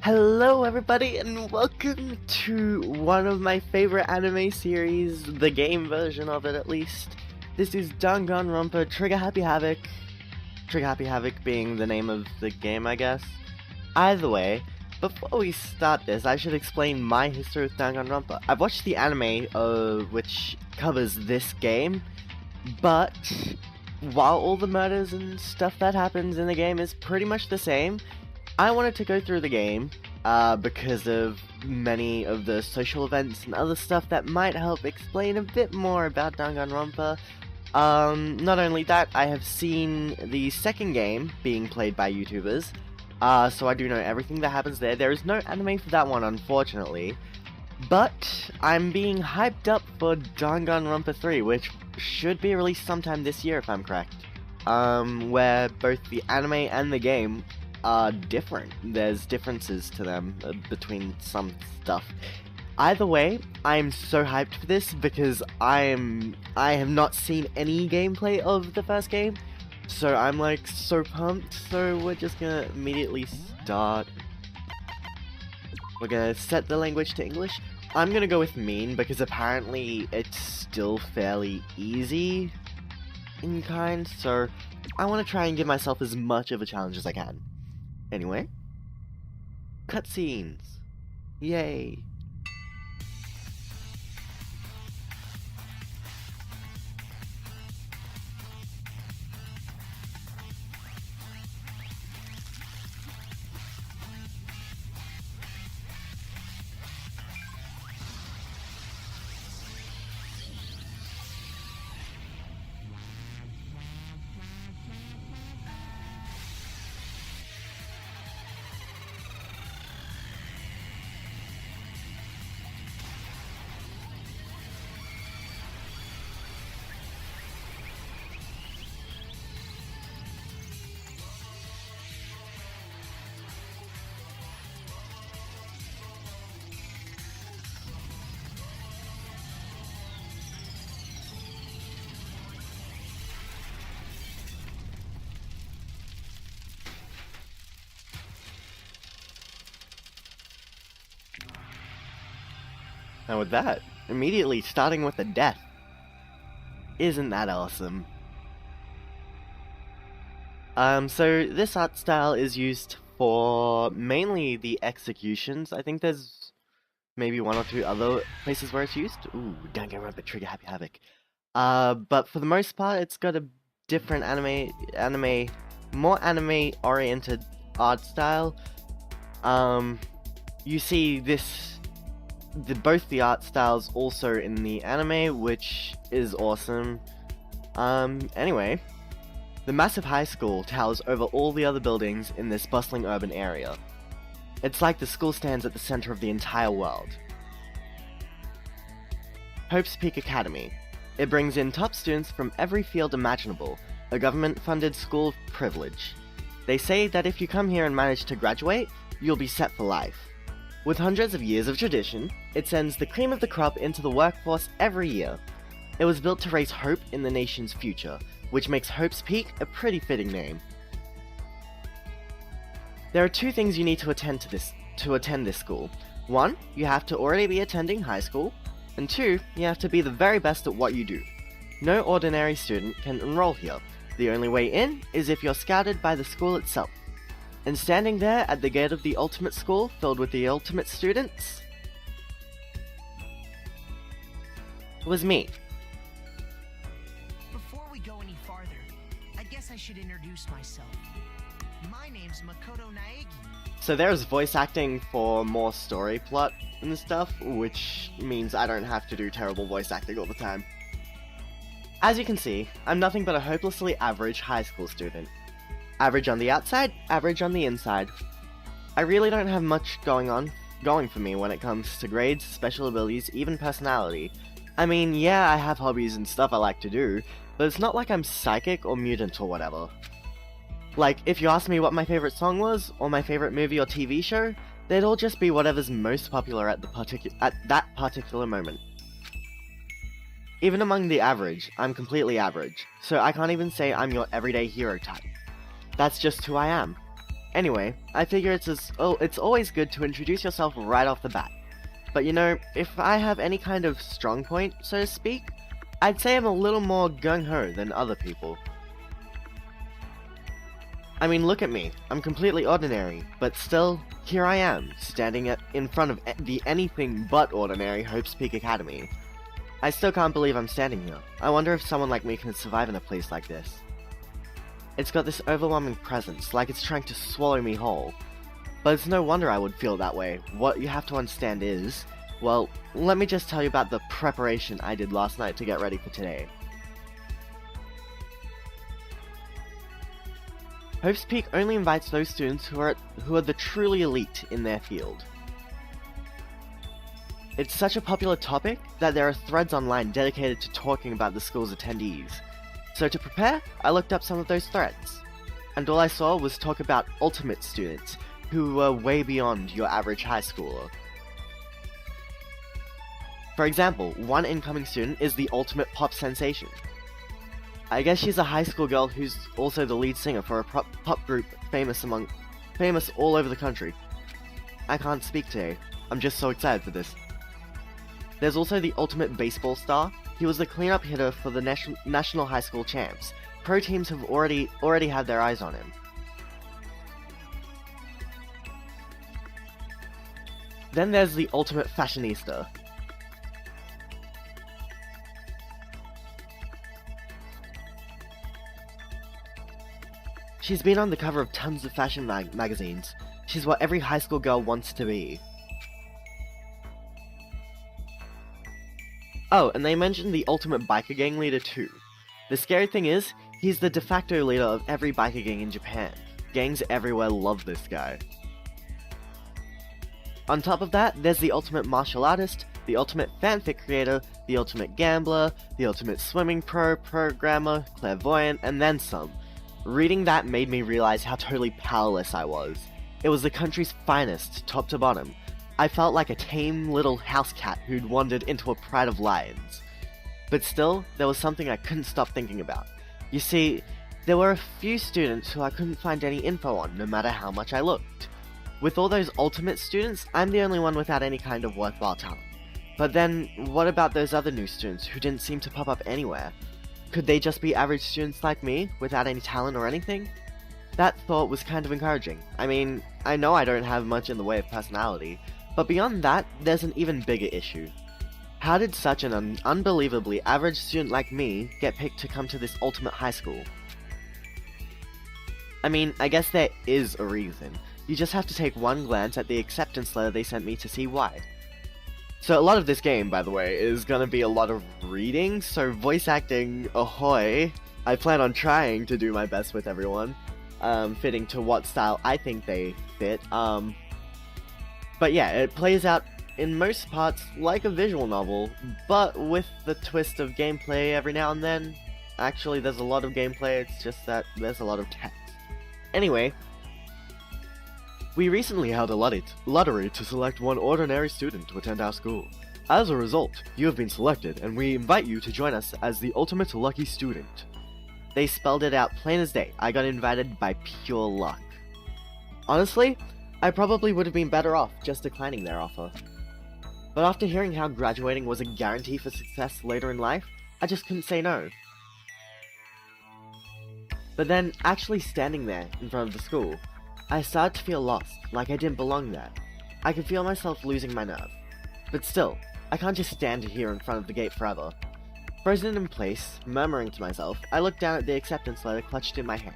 Hello everybody and welcome to one of my favorite anime series, the game version of it at least. This is Danganronpa Trigger Happy Havoc. Trigger Happy Havoc being the name of the game, I guess. Either way, before we start this, I should explain my history with Danganronpa. I've watched the anime which covers this game, but while all the murders and stuff that happens in the game is pretty much the same, I wanted to go through the game because of many of the social events and other stuff that might help explain a bit more about Danganronpa. Not only that, I have seen the second game being played by YouTubers, so I do know everything that happens there. There is no anime for that one, unfortunately, but I'm being hyped up for Danganronpa 3, which should be released sometime this year if I'm correct, where both the anime and the game are different. There's differences to them between some stuff. Either way, I'm so hyped for this because I have not seen any gameplay of the first game, so I'm like so pumped. So we're just gonna immediately start. We're gonna set the language to English. I'm gonna go with mean because apparently it's still fairly easy in kind, so I want to try and give myself as much of a challenge as I can. Anyway, cutscenes. Yay. And with that, immediately starting with a death. Isn't that awesome? So this art style is used for mainly the executions. I think there's maybe one or two other places where it's used. Ooh, Danganronpa Trigger Happy Havoc. But for the most part, it's got a different more anime-oriented art style. You see both the art styles also in the anime, which is awesome. Anyway, the massive high school towers over all the other buildings in this bustling urban area. It's like the school stands at the center of the entire world. Hope's Peak Academy. It brings in top students from every field imaginable, a government-funded school of privilege. They say that if you come here and manage to graduate, you'll be set for life. With hundreds of years of tradition, it sends the cream of the crop into the workforce every year. It was built to raise hope in the nation's future, which makes Hope's Peak a pretty fitting name. There are two things you need to attend this school. One, you have to already be attending high school, and two, you have to be the very best at what you do. No ordinary student can enroll here. The only way in is if you're scouted by the school itself. And standing there at the gate of the ultimate school filled with the ultimate students was me. Before we go any farther, I guess I should introduce myself. My name's Makoto Naegi. So there's voice acting for more story plot and stuff, which means I don't have to do terrible voice acting all the time. As you can see, I'm nothing but a hopelessly average high school student. Average on the outside, average on the inside. I really don't have much going for me when it comes to grades, special abilities, even personality. I mean, yeah, I have hobbies and stuff I like to do, but it's not like I'm psychic or mutant or whatever. Like, if you asked me what my favorite song was, or my favorite movie or TV show, they'd all just be whatever's most popular at that particular moment. Even among the average, I'm completely average, so I can't even say I'm your everyday hero type. That's just who I am. Anyway, I figure it's always good to introduce yourself right off the bat. But you know, if I have any kind of strong point, so to speak, I'd say I'm a little more gung-ho than other people. I mean, look at me. I'm completely ordinary, but still, here I am, standing in front of the anything but ordinary Hope's Peak Academy. I still can't believe I'm standing here. I wonder if someone like me can survive in a place like this. It's got this overwhelming presence, like it's trying to swallow me whole. But it's no wonder I would feel that way. What you have to understand is, well, let me just tell you about the preparation I did last night to get ready for today. Hope's Peak only invites those students who are the truly elite in their field. It's such a popular topic that there are threads online dedicated to talking about the school's attendees. So to prepare, I looked up some of those threads. And all I saw was talk about ultimate students, who were way beyond your average high schooler. For example, one incoming student is the ultimate pop sensation. I guess she's a high school girl who's also the lead singer for a pop group famous all over the country. I can't speak today. I'm just so excited for this. There's also the ultimate baseball star. He was the cleanup hitter for the national high school champs. Pro teams have already had their eyes on him. Then there's the ultimate fashionista. She's been on the cover of tons of fashion magazines. She's what every high school girl wants to be. Oh, and they mentioned the ultimate biker gang leader too. The scary thing is, he's the de facto leader of every biker gang in Japan. Gangs everywhere love this guy. On top of that, there's the ultimate martial artist, the ultimate fanfic creator, the ultimate gambler, the ultimate swimming programmer, clairvoyant, and then some. Reading that made me realize how totally powerless I was. It was the country's finest, top to bottom. I felt like a tame little house cat who'd wandered into a pride of lions. But still, there was something I couldn't stop thinking about. You see, there were a few students who I couldn't find any info on, no matter how much I looked. With all those ultimate students, I'm the only one without any kind of worthwhile talent. But then, what about those other new students who didn't seem to pop up anywhere? Could they just be average students like me, without any talent or anything? That thought was kind of encouraging. I mean, I know I don't have much in the way of personality, but beyond that, there's an even bigger issue. How did such an unbelievably average student like me get picked to come to this ultimate high school? I mean, I guess there is a reason. You just have to take one glance at the acceptance letter they sent me to see why. So a lot of this game, by the way, is gonna be a lot of reading, so voice acting, ahoy! I plan on trying to do my best with everyone, fitting to what style I think they fit, but yeah, it plays out in most parts like a visual novel, but with the twist of gameplay every now and then. Actually, there's a lot of gameplay, it's just that there's a lot of text. Anyway, we recently held a lottery to select one ordinary student to attend our school. As a result, you have been selected, and we invite you to join us as the ultimate lucky student. They spelled it out plain as day. I got invited by pure luck. Honestly, I probably would have been better off just declining their offer. But after hearing how graduating was a guarantee for success later in life, I just couldn't say no. But then, actually standing there in front of the school, I started to feel lost, like I didn't belong there. I could feel myself losing my nerve. But still, I can't just stand here in front of the gate forever. Frozen in place, murmuring to myself, I looked down at the acceptance letter clutched in my hand.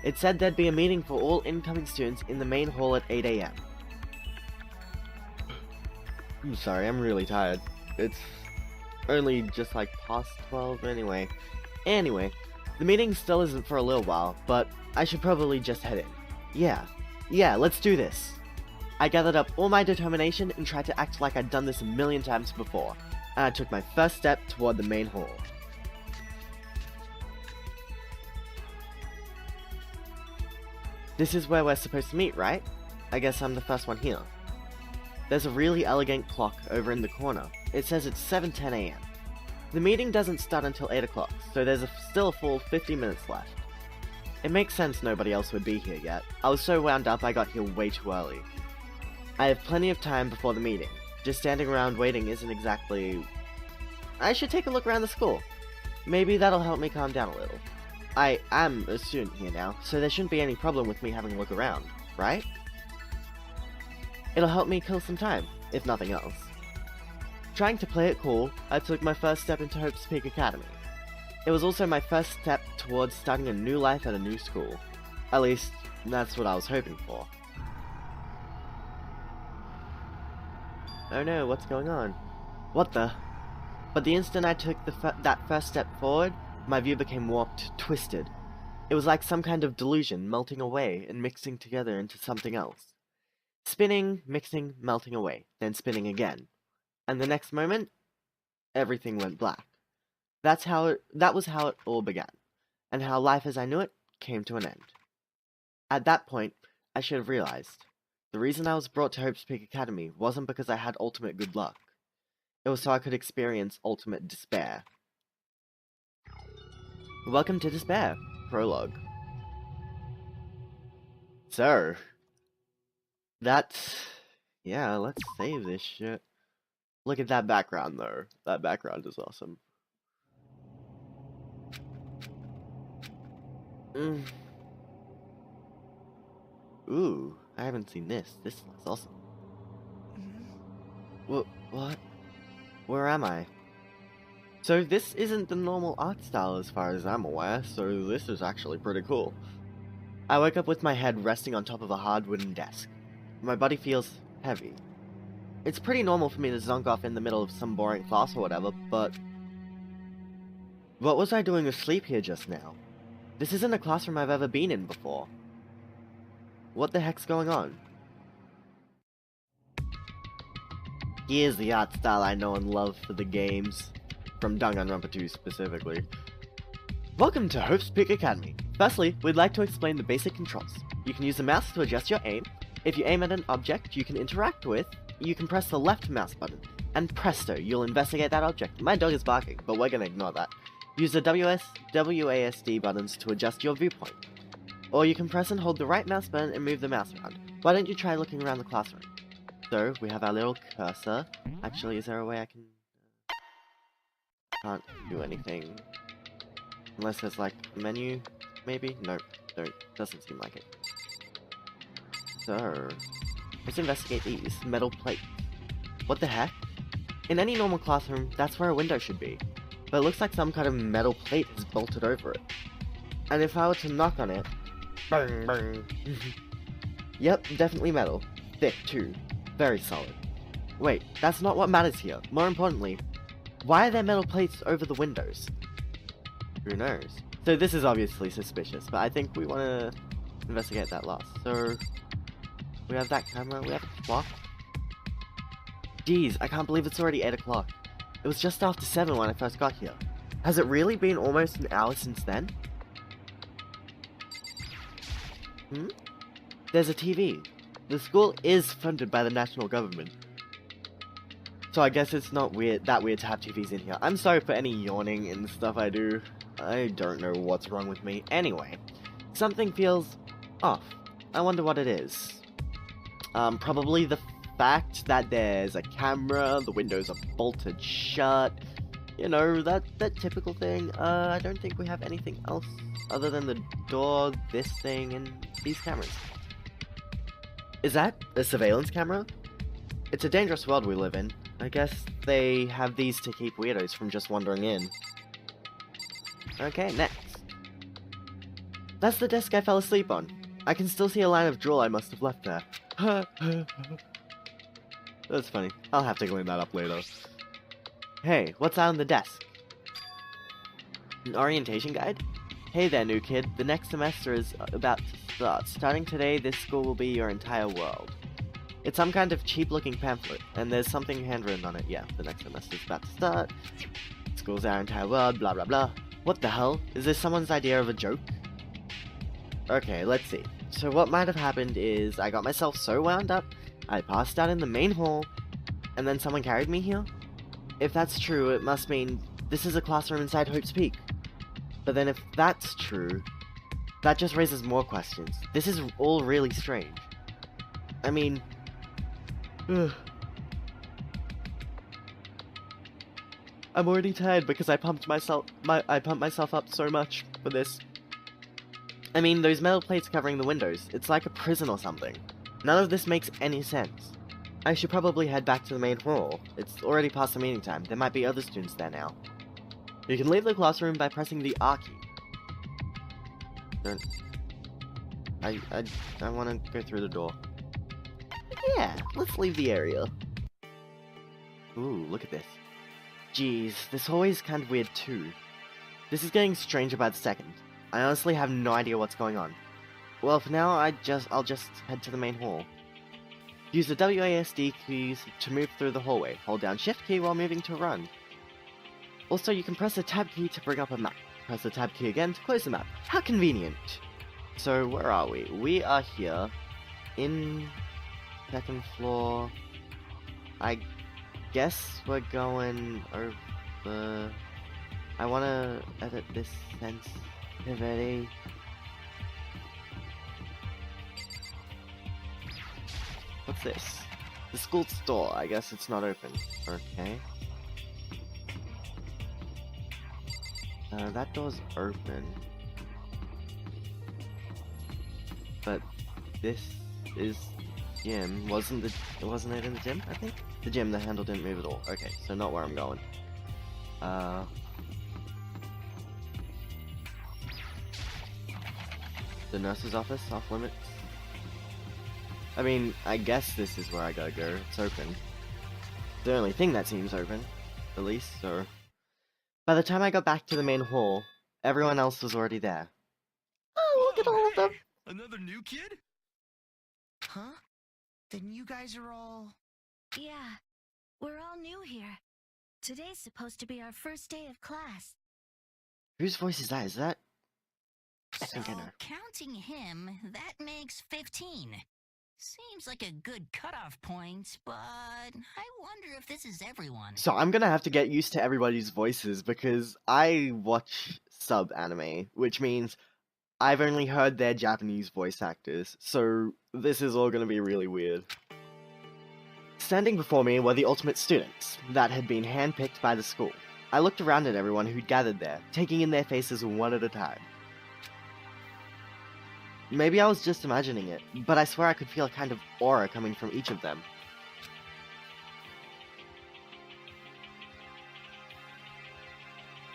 It said there'd be a meeting for all incoming students in the main hall at 8 AM. I'm sorry, I'm really tired. It's only just like past 12 anyway. Anyway, the meeting still isn't for a little while, but I should probably just head in. Yeah, let's do this. I gathered up all my determination and tried to act like I'd done this a million times before, and I took my first step toward the main hall. This is where we're supposed to meet, right? I guess I'm the first one here. There's a really elegant clock over in the corner. It says it's 7:10 AM. The meeting doesn't start until 8 o'clock, so there's still a full 50 minutes left. It makes sense nobody else would be here yet. I was so wound up I got here way too early. I have plenty of time before the meeting. Just standing around waiting isn't exactly... I should take a look around the school. Maybe that'll help me calm down a little. I am a student here now, so there shouldn't be any problem with me having a look around, right? It'll help me kill some time, if nothing else. Trying to play it cool, I took my first step into Hope's Peak Academy. It was also my first step towards starting a new life at a new school. At least, that's what I was hoping for. Oh no, what's going on? What the? But the instant I took that first step forward, my view became warped, twisted. It was like some kind of delusion melting away and mixing together into something else. Spinning, mixing, melting away, then spinning again. And the next moment, everything went black. That was how it all began, and how life as I knew it came to an end. At that point, I should have realized. The reason I was brought to Hope's Peak Academy wasn't because I had ultimate good luck. It was so I could experience ultimate despair. Welcome to Despair. Prologue. So, yeah, let's save this shit. Look at that background though. That background is awesome. Ooh, I haven't seen this. This looks awesome. What? Where am I? So this isn't the normal art style as far as I'm aware, so this is actually pretty cool. I woke up with my head resting on top of a hard wooden desk. My body feels heavy. It's pretty normal for me to zonk off in the middle of some boring class or whatever, but... what was I doing asleep here just now? This isn't a classroom I've ever been in before. What the heck's going on? Here's the art style I know and love for the games. From Danganronpa 2 specifically. Welcome to Hope's Peak Academy. Firstly, we'd like to explain the basic controls. You can use the mouse to adjust your aim. If you aim at an object you can interact with, you can press the left mouse button. And presto, you'll investigate that object. My dog is barking, but we're gonna ignore that. Use the WASD buttons to adjust your viewpoint. Or you can press and hold the right mouse button and move the mouse around. Why don't you try looking around the classroom? So, we have our little cursor. Actually, is there a way I can... can't do anything. Unless there's like a menu, maybe? Nope, doesn't seem like it. So, let's investigate these. Metal plate. What the heck? In any normal classroom, that's where a window should be. But it looks like some kind of metal plate is bolted over it. And if I were to knock on it... bang, bang. Yep, definitely metal. Thick, too. Very solid. Wait, that's not what matters here. More importantly, why are there metal plates over the windows? Who knows? So this is obviously suspicious, but I think we want to investigate that last. So, we have that camera, we have a clock. Geez, I can't believe it's already 8 o'clock. It was just after 7 when I first got here. Has it really been almost an hour since then? There's a TV. The school is funded by the national government. So I guess it's not that weird to have TVs in here. I'm sorry for any yawning and stuff I do. I don't know what's wrong with me. Anyway, something feels off. I wonder what it is. Probably the fact that there's a camera, the windows are bolted shut. You know, that typical thing. I don't think we have anything else other than the door, this thing, and these cameras. Is that a surveillance camera? It's a dangerous world we live in. I guess they have these to keep weirdos from just wandering in. Okay, next. That's the desk I fell asleep on. I can still see a line of drool I must have left there. That's funny. I'll have to clean that up later. Hey, what's on the desk? An orientation guide? Hey there, new kid. The next semester is about to start. Starting today, this school will be your entire world. It's some kind of cheap-looking pamphlet, and there's something handwritten on it. Yeah, the next semester's about to start. School's our entire world, blah blah blah. What the hell? Is this someone's idea of a joke? Okay, let's see. So what might have happened is I got myself so wound up, I passed out in the main hall, and then someone carried me here? If that's true, it must mean this is a classroom inside Hope's Peak. But then if that's true, That just raises more questions. This is all really strange. I mean... ugh. I'm already tired because I pumped myself up so much for this. I mean, those metal plates covering the windows, it's like a prison or something. None of this makes any sense. I should probably head back to the main hall. It's already past the meeting time. There might be other students there now. You can leave the classroom by pressing the R key. I want to go through the door. Yeah, let's leave the area. Ooh, look at this. Jeez, this hallway is kind of weird too. This is getting stranger by the second. I honestly have no idea what's going on. Well, for now, I'll just head to the main hall. Use the WASD keys to move through the hallway. Hold down Shift key while moving to run. Also, you can press the Tab key to bring up a map. Press the Tab key again to close the map. How convenient! So, where are we? We are here, in second floor. I guess we're going over... I wanna edit this sensitivity. What's this? The school store. I guess it's not open. Okay. That door's open. But this is gym. Wasn't it in the gym, I think? The gym, the handle didn't move at all. Okay, so not where I'm going. The nurse's office, off limits. I mean, I guess this is where I gotta go. It's open. The only thing that seems open, at least, so... By the time I got back to the main hall, everyone else was already there. Oh, look at all of them! Another new kid? Huh? Then you guys are all... Yeah, we're all new here. Today's supposed to be our first day of class. Whose voice is that? Is that... I think I know. Counting him, that makes 15. Seems like a good cutoff point, but I wonder if this is everyone. So I'm gonna have to get used to everybody's voices because I watch sub-anime, which means I've only heard their Japanese voice actors, so this is all gonna be really weird. Standing before me were the ultimate students that had been handpicked by the school. I looked around at everyone who'd gathered there, taking in their faces one at a time. Maybe I was just imagining it, but I swear I could feel a kind of aura coming from each of them.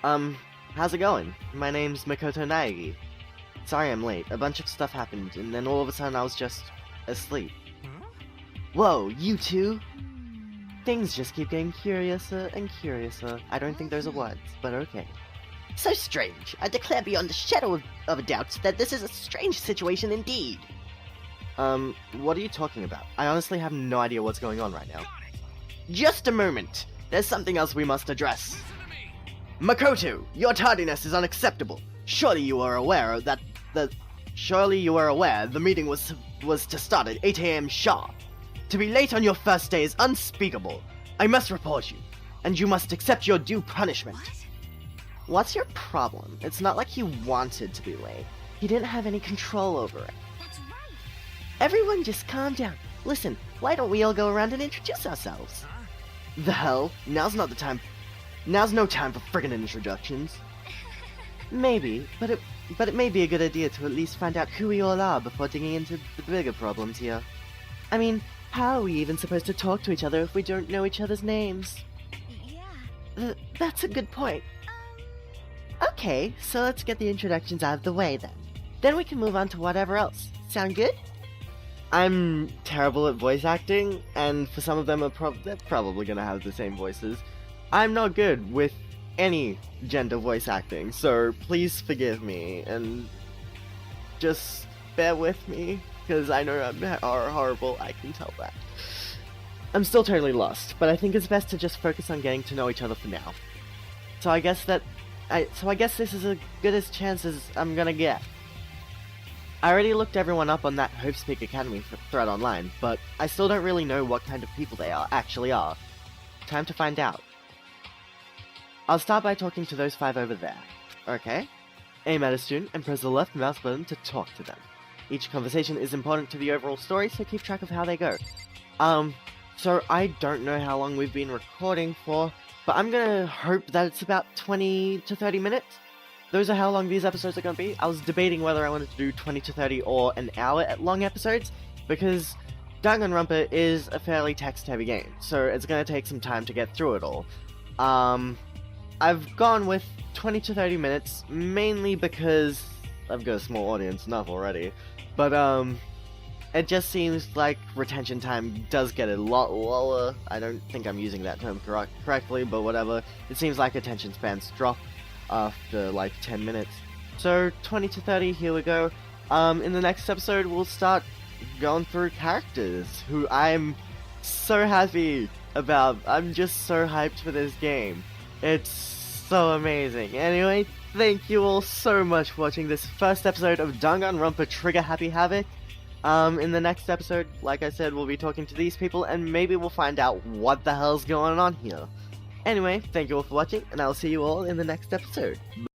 How's it going? My name's Makoto Naegi. Sorry I'm late, a bunch of stuff happened, and then all of a sudden I was just asleep. Huh? Whoa, you two? Things just keep getting curiouser and curiouser. I don't think those are words, but okay. So strange. I declare beyond a shadow of a doubt that this is a strange situation indeed. What are you talking about? I honestly have no idea what's going on right now. Just a moment. There's something else we must address. Makoto, your tardiness is unacceptable. Surely you are aware that the meeting was to start at 8 AM sharp. To be late on your first day is unspeakable. I must report you, and you must accept your due punishment. What's your problem? It's not like he wanted to be late. He didn't have any control over it. That's right. Everyone just calm down. Listen, why don't we all go around and introduce ourselves? Huh? The hell? Now's no time for friggin' introductions. Maybe, but it may be a good idea to at least find out who we all are before digging into the bigger problems here. I mean, how are we even supposed to talk to each other if we don't know each other's names? Yeah. That's a good point. Okay, so let's get the introductions out of the way then. Then we can move on to whatever else. Sound good? I'm terrible at voice acting, and for some of them they're probably gonna have the same voices. I'm not good with any gender voice acting, so please forgive me, and just bear with me, because I know I'm horrible, I can tell that. I'm still totally lost, but I think it's best to just focus on getting to know each other for now. So I guess this is as good a chance as I'm gonna get. I already looked everyone up on that Hopespeak Academy thread online, but I still don't really know what kind of people they actually are. Time to find out. I'll start by talking to those 5 over there. Okay? aim at a student, and press the left mouse button to talk to them. Each conversation is important to the overall story, so keep track of how they go. So I don't know how long we've been recording for, but I'm gonna hope that it's about 20 to 30 minutes. Those are how long these episodes are gonna be. I was debating whether I wanted to do 20 to 30 or an hour at long episodes, because Danganronpa is a fairly text-heavy game, so it's gonna take some time to get through it all. I've gone with 20 to 30 minutes, mainly because I've got a small audience enough already, but it just seems like retention time does get a lot lower. I don't think I'm using that term correctly, but whatever. It seems like attention spans drop after like 10 minutes. So 20 to 30, here we go. In the next episode, we'll start going through characters who I'm so happy about. I'm just so hyped for this game. It's so amazing. Anyway, thank you all so much for watching this first episode of Danganronpa Trigger Happy Havoc. In the next episode, like I said, we'll be talking to these people and maybe we'll find out what the hell's going on here. Anyway, thank you all for watching, and I'll see you all in the next episode. Bye.